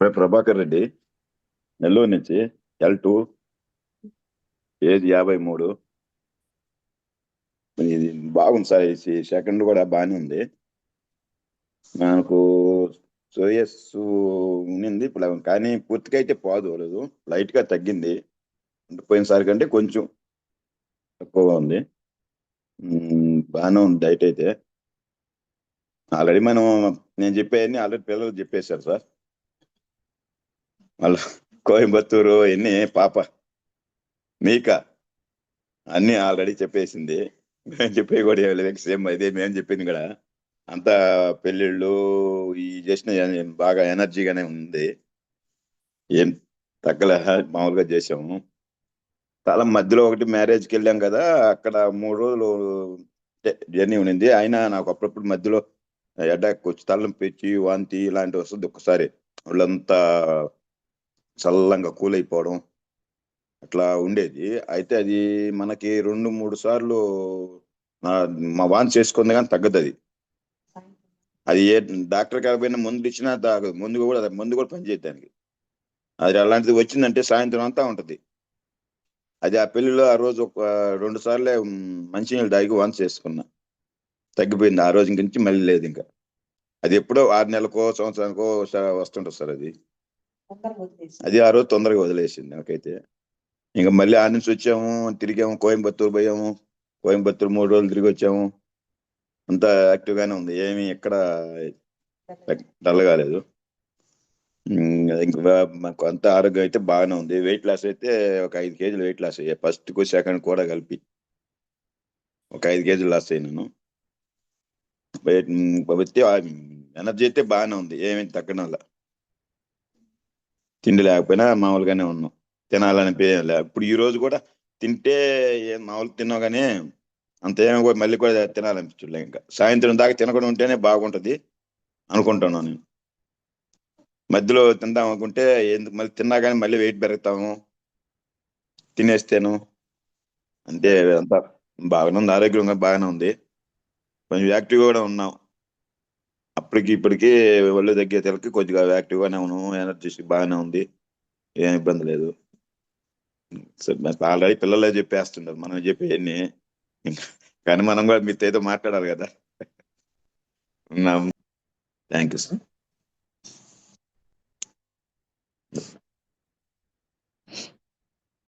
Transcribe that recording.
ప్రభాకర్ రెడ్డి, నెల్లూరు నుంచి. L2, age 53. ఇది బాగుంది సార్. సెకండ్ కూడా బాగానే ఉంది. నాకు సోయస్ ఉన్నింది ఇప్పుడు, కానీ పూర్తిగా అయితే పోదు, లైట్ గా తగ్గింది. పోయినసారి కంటే కొంచెం తక్కువగా ఉంది. బాగానే ఉంది డైట్ అయితే. ఆల్రెడీ నేను చెప్పేవన్నీ ఆల్రెడీ పిల్లలు చెప్పేశారు సార్. మళ్ళీ కోయంబత్తూరు ఎన్ని పాప మీకా అన్ని ఆల్రెడీ చెప్పేసింది. మేము చెప్పే కూడా సేమ్ ఇదే మేము చెప్పింది కూడా. అంతా పెళ్ళిళ్ళు ఈ చేసిన బాగా ఎనర్జీగానే ఉంది. ఏం తగ్గలే, మామూలుగా చేసాము. చాలా మధ్యలో ఒకటి మ్యారేజ్కి వెళ్ళాం కదా, అక్కడ 3 రోజులు జర్నీ ఉండింది. అయినా నాకు అప్పుడప్పుడు మధ్యలో అటాక్ వచ్చి తలనొప్పి, వాంతి ఇలాంటివి వస్తుంది. ఒక్కసారి వాళ్ళంతా చల్లంగా కూల్ అయిపోవడం అట్లా ఉండేది. అయితే అది మనకి 2-3 సార్లు మా వాంతి చేసుకుంది కానీ తగ్గదు అది. అది ఏ డాక్టర్ కాకపోయినా మందులు ఇచ్చినా ముందు కూడా పనిచేయదు దానికి. అది అలాంటిది వచ్చిందంటే సాయంత్రం అంతా ఉంటది. అది ఆ పెళ్లిలో ఆ రోజు ఒక 2 సార్లే మంచినీళ్ళు తాగి వాంతి చేసుకున్నా, తగ్గిపోయింది. ఆ రోజు నుంచి మళ్ళీ లేదు ఇంకా. అది ఎప్పుడో 6 నెలలకో సంవత్సరానికో వస్తుంటది సార్ అది. ఆ రోజు తొందరగా వదిలేసింది నాకైతే. ఇంకా మళ్ళీ ఆ నుంచి వచ్చాము, తిరిగాము, కోయంబత్తూరు పోయాము. కోయంబత్తూరు 3 రోజులు తిరిగి వచ్చాము. అంతా యాక్టివ్ గానే ఉంది, ఏమి ఎక్కడ డల్ కాలేదు. ఇంకా మాకు అంత ఆరోగ్యం అయితే బాగానే ఉంది. వెయిట్ లాస్ అయితే ఒక 5 కేజీలు వెయిట్ లాస్ అయ్యాయి, ఫస్ట్ కు సెకండ్ కూడా కలిపి ఒక 5 కేజీలు లాస్ అయ్యాను. ఎనర్జీ అయితే బాగానే ఉంది, ఏమి తగ్గడం. తిండి లేకపోయినా మామూలుగానే ఉన్నాం, తినాలనిపించలే. ఇప్పుడు ఈ రోజు కూడా తింటే మామూలు తిన్నాం కానీ అంతేమో కూడా మళ్ళీ కూడా తినాలనిపించలే. ఇంకా సాయంత్రం దాకా తినకుండా ఉంటేనే బాగుంటది అనుకుంటున్నాను నేను. మధ్యలో తిందాం అనుకుంటే ఎందుకు, మళ్ళీ తిన్నా కానీ మళ్ళీ వెయిట్ పెరుగుతాము తినేస్తేను. అంతే, అంతా బాగానే ఉంది, ఆరోగ్యంగా బాగానే ఉంది, కొంచెం యాక్టివ్గా కూడా ఉన్నాం. అప్పటికి ఇప్పటికి ఒళ్ళు తగ్గే తెలకి కొద్దిగా యాక్టివ్గానే ఉన్నాము, ఎనర్జీ బాగానే ఉంది, ఏం ఇబ్బంది లేదు. ఆల్రెడీ పిల్లలే చెప్పేస్తుంటారు మనం చెప్పేవన్నీ, కానీ మనం కూడా మీతో ఏదో మాట్లాడాలి కదా. Thank you sir.